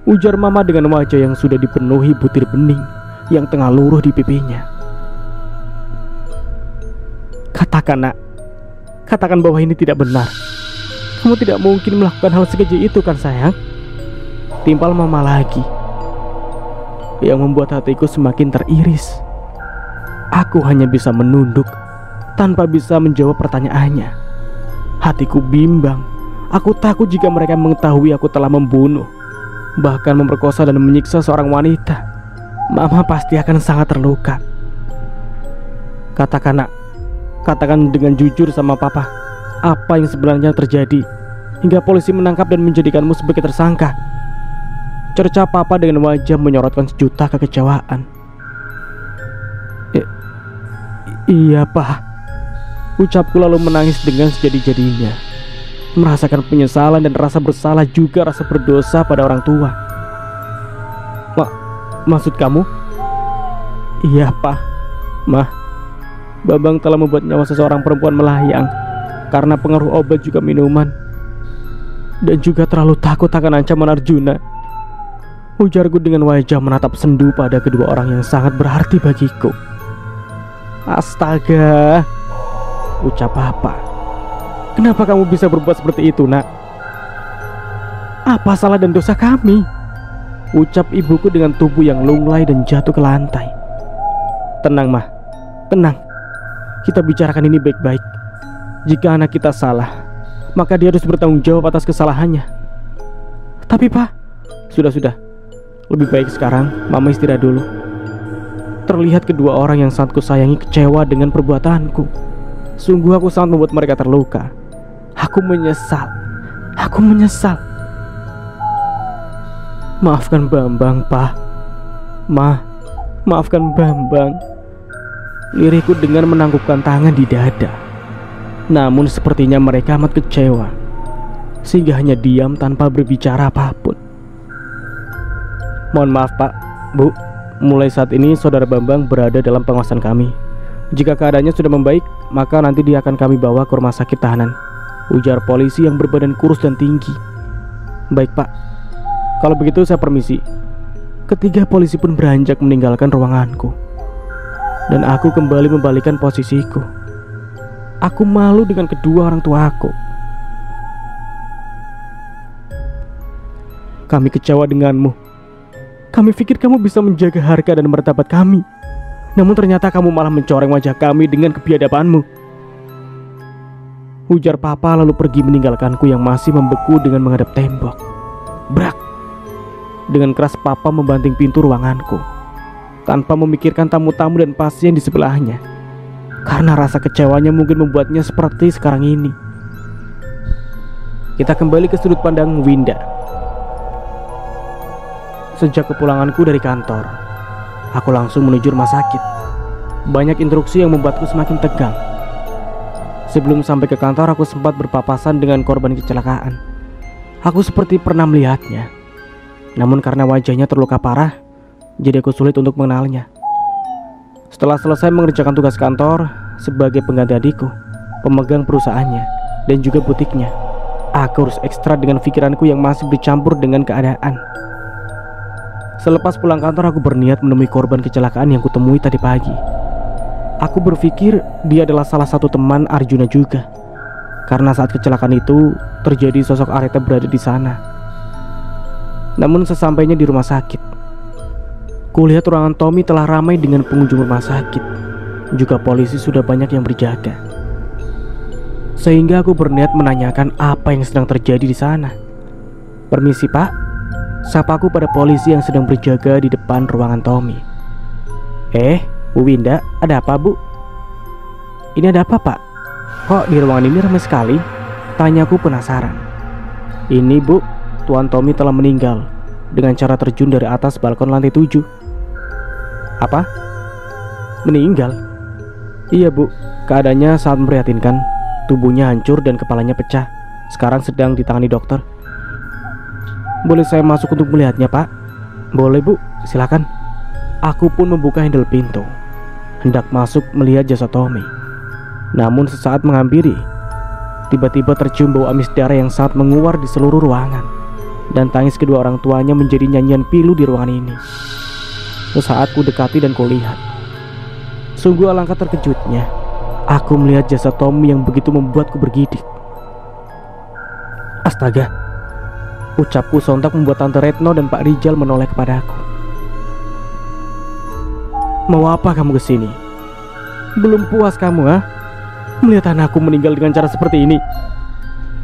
Ujar mama dengan wajah yang sudah dipenuhi butir bening yang tengah luruh di pipinya. Katakan, nak. Katakan bahwa ini tidak benar. Kamu tidak mungkin melakukan hal sekeji itu kan, sayang? Timpal mama lagi, yang membuat hatiku semakin teriris. Aku hanya bisa menunduk tanpa bisa menjawab pertanyaannya. Hatiku bimbang. Aku takut jika mereka mengetahui aku telah membunuh, bahkan memperkosa dan menyiksa seorang wanita. Mama pasti akan sangat terluka. Katakan, nak. Katakan dengan jujur sama papa apa yang sebenarnya terjadi hingga polisi menangkap dan menjadikanmu sebagai tersangka. Cerca papa dengan wajah menyorotkan sejuta kekecewaan. Iya, Pak. Ucapku lalu menangis dengan sejadi-jadinya, merasakan penyesalan dan rasa bersalah juga rasa berdosa pada orang tua. Maksud kamu? Iya, Pak. Mah, Bambang telah membuat nyawa seseorang perempuan melayang karena pengaruh obat juga minuman, dan juga terlalu takut akan ancaman Arjuna. Ujarku dengan wajah menatap sendu pada kedua orang yang sangat berarti bagiku. Astaga, ucap papa. Kenapa kamu bisa berbuat seperti itu, nak? Apa salah dan dosa kami? Ucap ibuku dengan tubuh yang lunglai dan jatuh ke lantai. Tenang, Mah. Tenang. Kita bicarakan ini baik-baik. Jika anak kita salah, maka dia harus bertanggung jawab atas kesalahannya. Tapi, Pak, sudah. Lebih baik sekarang Mama istirahat dulu. Terlihat kedua orang yang sangat kusayangi kecewa dengan perbuatanku. Sungguh aku sangat membuat mereka terluka. Aku menyesal. Maafkan Bambang, Pak. Maafkan Bambang. Lirikku dengan menangkupkan tangan di dada. Namun sepertinya mereka amat kecewa, sehingga hanya diam tanpa berbicara apapun. Mohon maaf, Pak, Bu. Mulai saat ini saudara Bambang berada dalam pengawasan kami. Jika keadaannya sudah membaik, maka nanti dia akan kami bawa ke rumah sakit tahanan, ujar polisi yang berbadan kurus dan tinggi. Baik, Pak. Kalau begitu saya permisi. Ketiga polisi pun beranjak meninggalkan ruanganku, dan aku kembali membalikkan posisiku. Aku malu dengan kedua orang tuaku. Kami kecewa denganmu. Kami pikir kamu bisa menjaga harga dan martabat kami, namun ternyata kamu malah mencoreng wajah kami dengan kebiadabanmu, ujar papa lalu pergi meninggalkanku yang masih membeku dengan menghadap tembok. Brak! Dengan keras papa membanting pintu ruanganku, tanpa memikirkan tamu-tamu dan pasien di sebelahnya, karena rasa kecewanya mungkin membuatnya seperti sekarang ini. Kita kembali ke sudut pandang Winda. Sejak kepulanganku dari kantor, aku langsung menuju rumah sakit. Banyak instruksi yang membuatku semakin tegang. Sebelum sampai ke kantor, aku sempat berpapasan dengan korban kecelakaan. Aku seperti pernah melihatnya, namun karena wajahnya terluka parah, jadi aku sulit untuk mengenalnya. Setelah selesai mengerjakan tugas kantor sebagai pengganti adikku, pemegang perusahaannya, dan juga butiknya, aku harus ekstra dengan pikiranku yang masih bercampur dengan keadaan. Selepas pulang kantor, aku berniat menemui korban kecelakaan yang kutemui tadi pagi. Aku berpikir dia adalah salah satu teman Arjuna juga, karena saat kecelakaan itu terjadi sosok Areta berada di sana. Namun sesampainya di rumah sakit, kulihat ruangan Tommy telah ramai dengan pengunjung rumah sakit. Juga polisi sudah banyak yang berjaga. Sehingga aku berniat menanyakan apa yang sedang terjadi di sana. Permisi pak, sapaku pada polisi yang sedang berjaga di depan ruangan Tommy. Bu Winda, ada apa bu? Ini ada apa pak? Kok di ruangan ini ramai sekali? Tanyaku penasaran. Ini bu, Tuan Tommy telah meninggal dengan cara terjun dari atas balkon lantai 7. Apa? Meninggal? Iya bu, keadaannya sangat memprihatinkan. Tubuhnya hancur dan kepalanya pecah. Sekarang sedang ditangani dokter. Boleh saya masuk untuk melihatnya pak? Boleh bu, silakan. Aku pun membuka handle pintu, hendak masuk melihat jasad Tommy. Namun sesaat menghampiri, tiba-tiba tercium bau amis darah yang sangat menguar di seluruh ruangan. Dan tangis kedua orang tuanya menjadi nyanyian pilu di ruangan ini. Sesaat ku dekati dan kulihat. Sungguh alangkah terkejutnya aku melihat jasad Tommy yang begitu membuatku bergidik. Astaga, ucapku sontak membuat Tante Retno dan Pak Rijal menoleh kepadaku. Mau apa kamu kesini? Belum puas kamu, ha? Melihat anakku meninggal dengan cara seperti ini?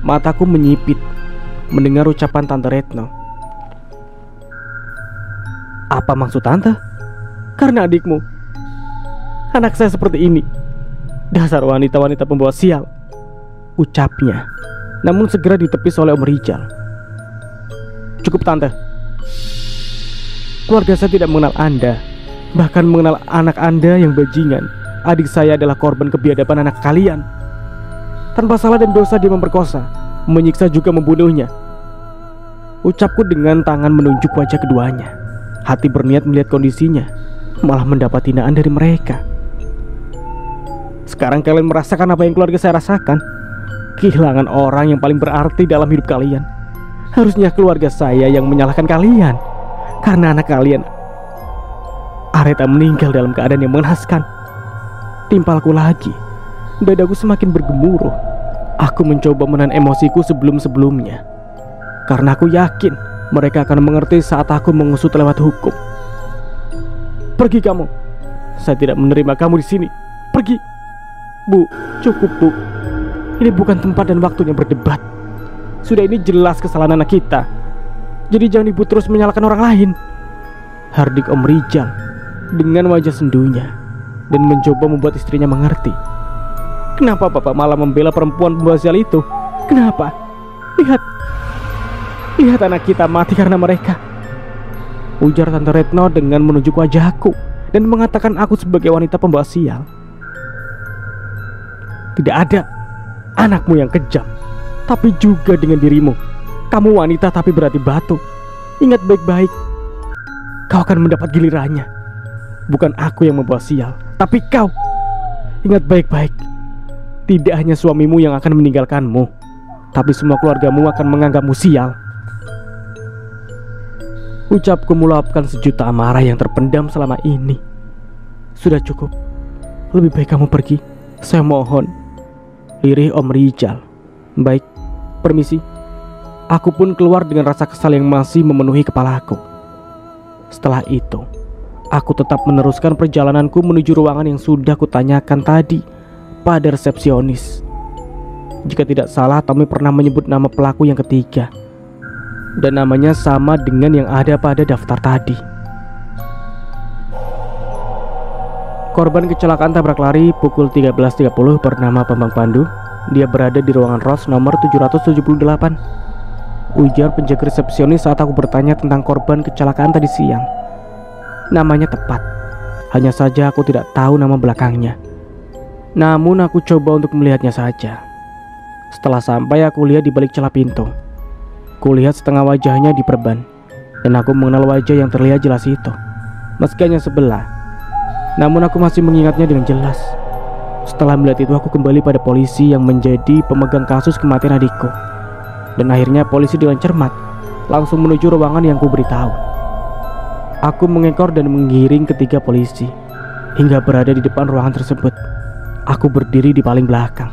Mataku menyipit mendengar ucapan Tante Retno. Apa maksud Tante? Karena adikmu, anak saya seperti ini. Dasar wanita-wanita pembawa sial, ucapnya. Namun segera ditepis oleh Om Rijal. Cukup Tante. Keluarga saya tidak mengenal Anda, bahkan mengenal anak Anda yang bajingan. Adik saya adalah korban kebiadaban anak kalian. Tanpa salah dan dosa dia memperkosa, menyiksa juga membunuhnya. Ucapku dengan tangan menunjuk wajah keduanya. Hati berniat melihat kondisinya, malah mendapat hinaan dari mereka. Sekarang kalian merasakan apa yang keluarga saya rasakan. Kehilangan orang yang paling berarti dalam hidup kalian. Harusnya keluarga saya yang menyalahkan kalian, karena anak kalian Areta meninggal dalam keadaan yang mengenaskan. Timpalku lagi, dadaku semakin bergemuruh. Aku mencoba menahan emosiku sebelum-sebelumnya, karena aku yakin mereka akan mengerti saat aku mengusut lewat hukum. Pergi kamu, saya tidak menerima kamu di sini. Pergi. Bu, cukup bu. Ini bukan tempat dan waktunya berdebat. Sudah, ini jelas kesalahan anak kita. Jadi jangan ibu terus menyalahkan orang lain. Hardik Om Rijal dengan wajah sendunya dan mencoba membuat istrinya mengerti. Kenapa bapak malah membela perempuan pembawa sial itu? Kenapa? Lihat anak kita mati karena mereka, ujar Tante Retno dengan menunjuk wajahku dan mengatakan aku sebagai wanita pembawa sial. Tidak ada anakmu yang kejam, tapi juga dengan dirimu. Kamu wanita tapi berhati batu. Ingat baik-baik, kau akan mendapat gilirannya. Bukan aku yang membawa sial, tapi kau. Ingat baik-baik, tidak hanya suamimu yang akan meninggalkanmu, tapi semua keluargamu akan menganggapmu sial. Ucapku meluapkan sejuta amarah yang terpendam selama ini. Sudah cukup, lebih baik kamu pergi. Saya mohon, lirih Om Rijal. Baik, permisi. Aku pun keluar dengan rasa kesal yang masih memenuhi kepalaku. Setelah itu, aku tetap meneruskan perjalananku menuju ruangan yang sudah kutanyakan tadi pada resepsionis. Jika tidak salah, Tommy pernah menyebut nama pelaku yang ketiga, dan namanya sama dengan yang ada pada daftar tadi. Korban kecelakaan tabrak lari pukul 13.30 bernama Bambang Pandu. Dia berada di ruangan ROS nomor 778. Ujar penjaga resepsionis saat aku bertanya tentang korban kecelakaan tadi siang. Namanya tepat, hanya saja aku tidak tahu nama belakangnya. Namun aku coba untuk melihatnya saja. Setelah sampai, aku lihat di balik celah pintu. Kulihat setengah wajahnya diperban, dan aku mengenal wajah yang terlihat jelas itu, meski hanya sebelah. Namun aku masih mengingatnya dengan jelas. Setelah melihat itu, aku kembali pada polisi yang menjadi pemegang kasus kematian adikku. Dan akhirnya polisi dengan cermat langsung menuju ruangan yang ku beritahu. Aku mengekor dan menggiring ketiga polisi hingga berada di depan ruangan tersebut. Aku berdiri di paling belakang.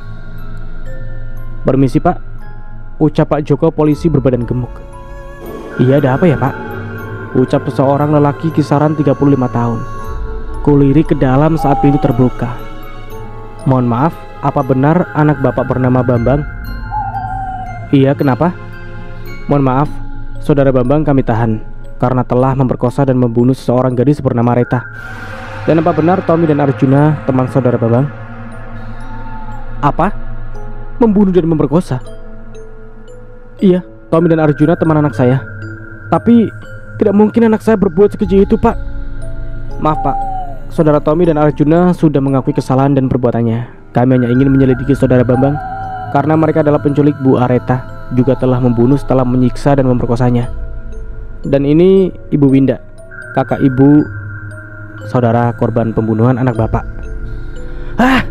Permisi pak, ucap Pak Joko, polisi berbadan gemuk. Iya, ada apa ya pak? Ucap seseorang lelaki kisaran 35 tahun. Kulirik ke dalam saat pintu terbuka. Mohon maaf, apa benar anak bapak bernama Bambang? Iya, kenapa? Mohon maaf, Saudara Bambang kami tahan karena telah memperkosa dan membunuh seseorang gadis bernama Reta. Dan apa benar Tommy dan Arjuna teman saudara Bambang? Apa? Membunuh dan memperkosa? Iya, Tommy dan Arjuna teman anak saya. Tapi tidak mungkin anak saya berbuat sekeji itu, Pak. Maaf, Pak. Saudara Tommy dan Arjuna sudah mengakui kesalahan dan perbuatannya. Kami hanya ingin menyelidiki saudara Bambang karena mereka adalah penculik Bu Areta, juga telah membunuh setelah menyiksa dan memperkosanya. Dan ini Ibu Winda, kakak ibu saudara korban pembunuhan anak Bapak. Ah!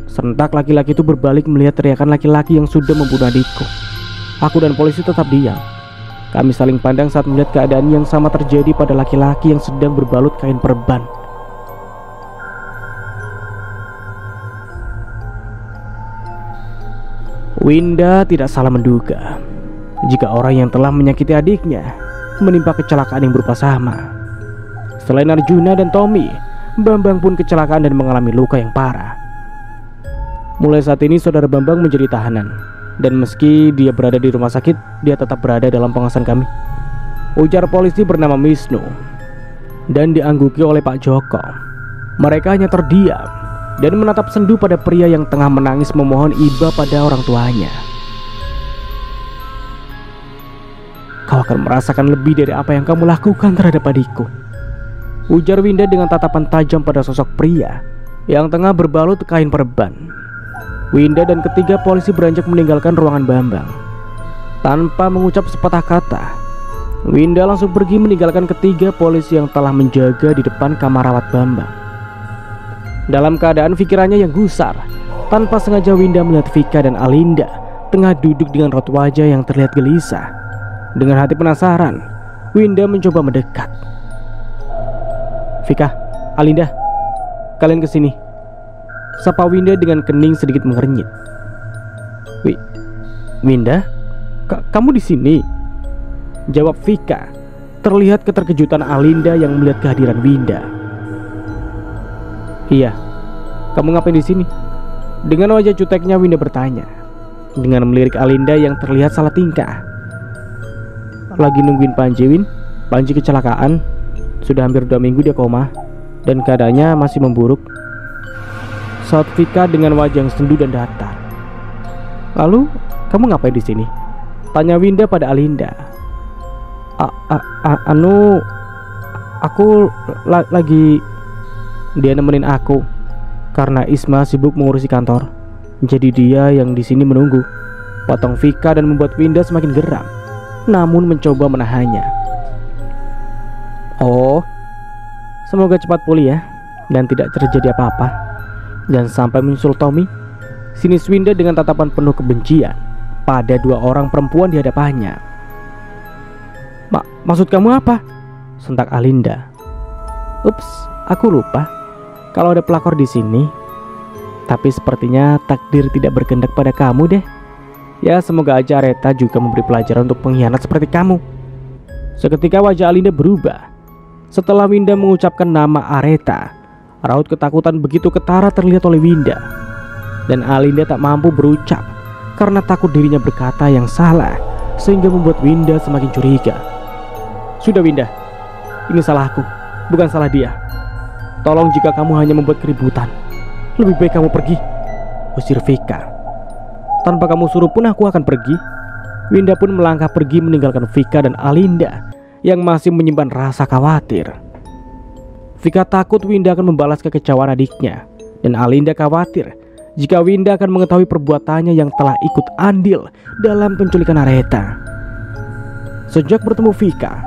Serentak laki-laki itu berbalik melihat teriakan laki-laki yang sudah membunuh adikku. Aku dan polisi tetap diam. Kami saling pandang saat melihat keadaan yang sama terjadi pada laki-laki yang sedang berbalut kain perban. Winda tidak salah menduga jika orang yang telah menyakiti adiknya menimpa kecelakaan yang berupa sama. Selain Arjuna dan Tommy, Bambang pun kecelakaan dan mengalami luka yang parah. Mulai saat ini saudara Bambang menjadi tahanan, dan meski dia berada di rumah sakit, dia tetap berada dalam pengawasan kami, ujar polisi bernama Wisnu. Dan diangguki oleh Pak Joko. Mereka hanya terdiam dan menatap sendu pada pria yang tengah menangis memohon iba pada orang tuanya. Kau akan merasakan lebih dari apa yang kamu lakukan terhadap adikku, ujar Winda dengan tatapan tajam pada sosok pria yang tengah berbalut kain perban. Winda dan ketiga polisi beranjak meninggalkan ruangan Bambang. Tanpa mengucap sepatah kata, Winda langsung pergi meninggalkan ketiga polisi yang telah menjaga di depan kamar rawat Bambang. Dalam keadaan pikirannya yang gusar, tanpa sengaja Winda melihat Vika dan Alinda tengah duduk dengan raut wajah yang terlihat gelisah. Dengan hati penasaran, Winda mencoba mendekat. Vika, Alinda, kalian kesini, sapa Winda dengan kening sedikit mengernyit. Winda, kamu di sini? Jawab Vika. Terlihat keterkejutan Alinda yang melihat kehadiran Winda. Iya, kamu ngapain di sini? Dengan wajah juteknya Winda bertanya, dengan melirik Alinda yang terlihat salah tingkah. Lagi nungguin Panji, Win. Panji kecelakaan. Sudah hampir 2 minggu dia koma dan keadaannya masih memburuk. Saat Vika dengan wajah yang sendu dan datar. Lalu kamu ngapain di sini? Tanya Winda pada Alinda. Aku lagi. Dia nemenin aku karena Isma sibuk mengurusi kantor. Jadi dia yang di sini menunggu. Potong Vika dan membuat Winda semakin geram, namun mencoba menahannya. Oh, semoga cepat pulih ya dan tidak terjadi apa-apa. Dan sampai menyusul Tommy, sinis Winda dengan tatapan penuh kebencian pada 2 orang perempuan di hadapannya. Maksud kamu apa? Sentak Alinda. Ups, aku lupa kalau ada pelakor di sini. Tapi sepertinya takdir tidak berkehendak pada kamu deh. Ya, semoga aja Areta juga memberi pelajaran untuk pengkhianat seperti kamu. Seketika wajah Alinda berubah setelah Winda mengucapkan nama Areta. Raut ketakutan begitu ketara terlihat oleh Winda, dan Alinda tak mampu berucap karena takut dirinya berkata yang salah, sehingga membuat Winda semakin curiga. Sudah Winda, ini salahku, bukan salah dia. Tolong jika kamu hanya membuat keributan, lebih baik kamu pergi, usir Vika. Tanpa kamu suruh pun aku akan pergi. Winda pun melangkah pergi meninggalkan Vika dan Alinda yang masih menyimpan rasa khawatir. Vika takut Winda akan membalas kekecewaan adiknya, dan Alinda khawatir jika Winda akan mengetahui perbuatannya yang telah ikut andil dalam penculikan Areta. Sejak bertemu Vika,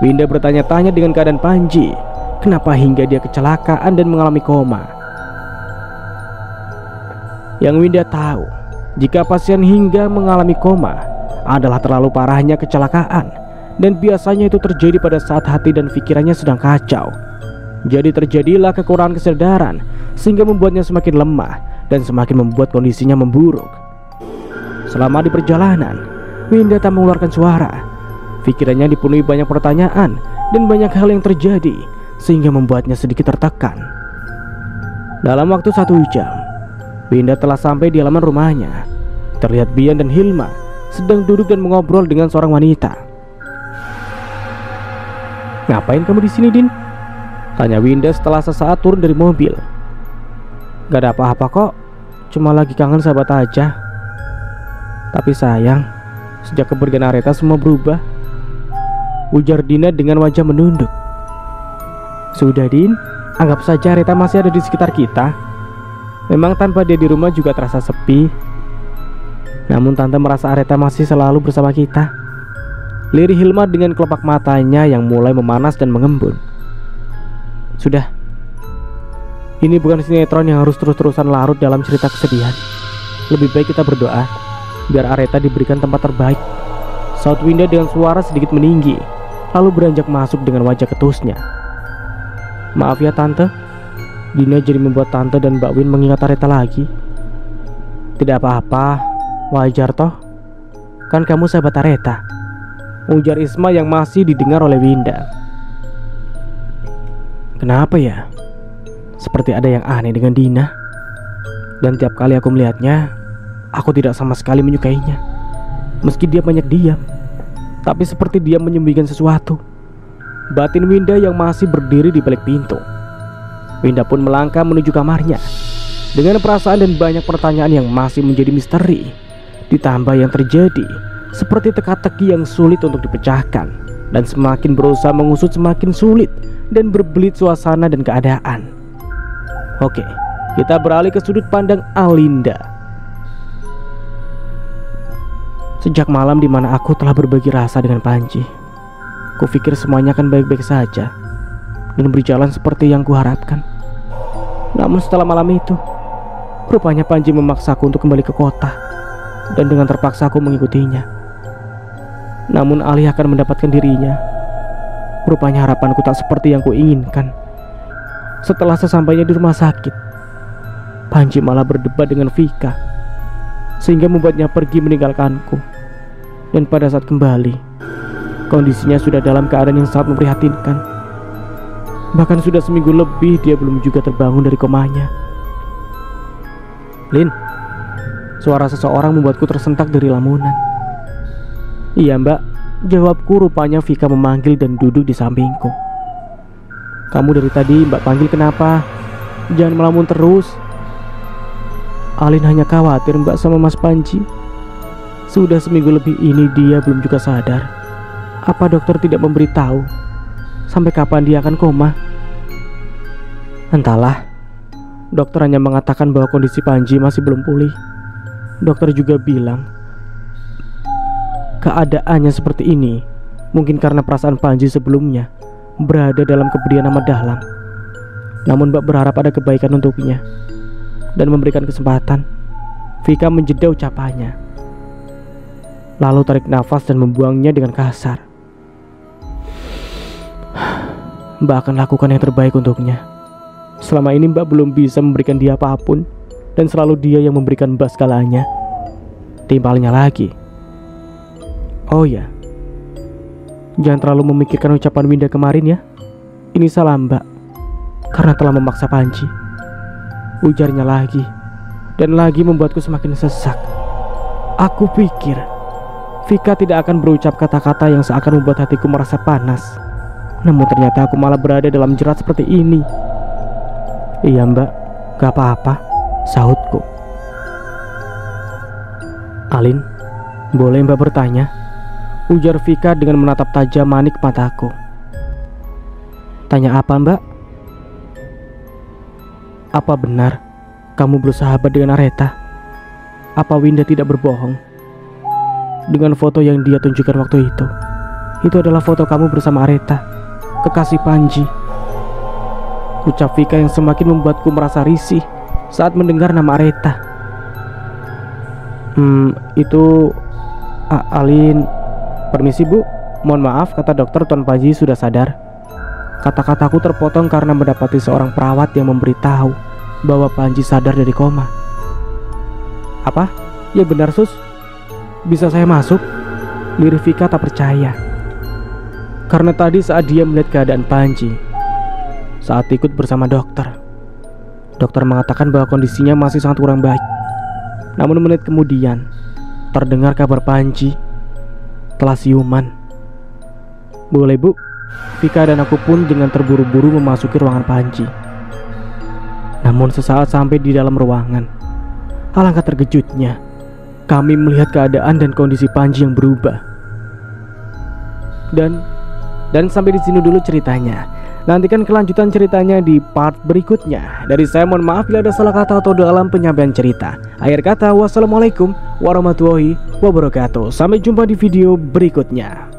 Winda bertanya-tanya dengan keadaan Panji. Kenapa hingga dia kecelakaan dan mengalami koma? Yang Winda tahu, jika pasien hingga mengalami koma adalah terlalu parahnya kecelakaan, dan biasanya itu terjadi pada saat hati dan pikirannya sedang kacau. Jadi terjadilah kekurangan kesadaran sehingga membuatnya semakin lemah dan semakin membuat kondisinya memburuk. Selama di perjalanan, Winda tak mengeluarkan suara. Pikirannya dipenuhi banyak pertanyaan dan banyak hal yang terjadi sehingga membuatnya sedikit tertekan. Dalam waktu 1 jam, Winda telah sampai di halaman rumahnya. Terlihat Bian dan Hilma sedang duduk dan mengobrol dengan seorang wanita. "Ngapain kamu di sini, Din?" tanya Winda setelah sesaat turun dari mobil. "Gak ada apa-apa kok, cuma lagi kangen sahabat aja. Tapi sayang, sejak kepergian Aretha semua berubah," ujar Dina dengan wajah menunduk. "Sudah, Din, anggap saja Aretha masih ada di sekitar kita. Memang tanpa dia di rumah juga terasa sepi. Namun tante merasa Aretha masih selalu bersama kita," lirih Hilma dengan kelopak matanya yang mulai memanas dan mengembun. "Sudah, ini bukan sinetron yang harus terus-terusan larut dalam cerita kesedihan. Lebih baik kita berdoa biar Aretha diberikan tempat terbaik," saut Winda dengan suara sedikit meninggi, lalu beranjak masuk dengan wajah ketusnya. "Maaf ya tante, Dina jadi membuat tante dan Mbak Win mengingat Aretha lagi." "Tidak apa-apa, wajar toh, kan kamu sahabat Aretha," ujar Isma yang masih didengar oleh Winda. "Kenapa ya? Seperti ada yang aneh dengan Dina. Dan tiap kali aku melihatnya, aku tidak sama sekali menyukainya. Meski dia banyak diam, tapi seperti dia menyembunyikan sesuatu," batin Winda yang masih berdiri di balik pintu. Winda pun melangkah menuju kamarnya dengan perasaan dan banyak pertanyaan yang masih menjadi misteri. Ditambah yang terjadi seperti teka-teki yang sulit untuk dipecahkan, dan semakin berusaha mengusut semakin sulit dan berbelit suasana dan keadaan. Oke, kita beralih ke sudut pandang Alinda. "Sejak malam dimana aku telah berbagi rasa dengan Panji, kupikir semuanya akan baik-baik saja dan berjalan seperti yang kuharapkan. Namun setelah malam itu, rupanya Panji memaksaku untuk kembali ke kota, dan dengan terpaksa aku mengikutinya. Namun alih akan mendapatkan dirinya, rupanya harapanku tak seperti yang kuinginkan. Setelah sesampainya di rumah sakit, Panji malah berdebat dengan Vika, sehingga membuatnya pergi meninggalkanku. Dan pada saat kembali, kondisinya sudah dalam keadaan yang sangat memprihatinkan. Bahkan sudah seminggu lebih dia belum juga terbangun dari komanya." "Lin," suara seseorang membuatku tersentak dari lamunan. "Iya Mbak," jawabku. Rupanya Vika memanggil dan duduk di sampingku. "Kamu dari tadi Mbak panggil kenapa? Jangan melamun terus." "Alin hanya khawatir Mbak sama Mas Panji. Sudah seminggu lebih ini dia belum juga sadar. Apa dokter tidak memberitahu sampai kapan dia akan koma?" "Entahlah, dokter hanya mengatakan bahwa kondisi Panji masih belum pulih. Dokter juga bilang keadaannya seperti ini mungkin karena perasaan Panji sebelumnya berada dalam keberian amat dalam. Namun Mbak berharap ada kebaikan untuknya dan memberikan kesempatan." Vika menjeda ucapannya, lalu tarik nafas dan membuangnya dengan kasar. "Mbak akan lakukan yang terbaik untuknya. Selama ini Mbak belum bisa memberikan dia apapun, dan selalu dia yang memberikan Mbak segalanya." Timpalnya lagi, "Oh ya, jangan terlalu memikirkan ucapan Winda kemarin ya. Ini salah Mbak, karena telah memaksa Panji," ujarnya lagi, dan lagi membuatku semakin sesak. Aku pikir Vika tidak akan berucap kata-kata yang seakan membuat hatiku merasa panas. Namun ternyata aku malah berada dalam jerat seperti ini. "Iya Mbak, gak apa-apa," sahutku. "Alin, boleh Mbak bertanya?" ujar Vika dengan menatap tajam manik mataku. "Tanya apa Mbak?" "Apa benar kamu bersahabat dengan Aretha? Apa Winda tidak berbohong? Dengan foto yang dia tunjukkan waktu itu adalah foto kamu bersama Aretha, kekasih Panji," ucap Vika yang semakin membuatku merasa risih saat mendengar nama Aretha. Itu Alin, permisi Bu, mohon maaf, kata dokter Tuan Panji sudah sadar." Kata-kataku terpotong karena mendapati seorang perawat yang memberitahu bahwa Panji sadar dari koma. "Apa? Ya benar Sus, bisa saya masuk?" Lirik Vika tak percaya, karena tadi saat dia melihat keadaan Panji saat ikut bersama dokter mengatakan bahwa kondisinya masih sangat kurang baik. Namun menit kemudian terdengar kabar Panji telah siuman. Boleh bu, Vika dan aku pun dengan terburu-buru memasuki ruangan Panji. Namun sesaat sampai di dalam ruangan, alangkah terkejutnya kami melihat keadaan dan kondisi Panji yang berubah. Dan sampai di sini dulu ceritanya. Nantikan kelanjutan ceritanya di part berikutnya. Dari saya mohon maaf bila ada salah kata atau dalam penyampaian cerita. Akhir kata, wassalamualaikum warahmatullahi wabarakatuh. Sampai jumpa di video berikutnya.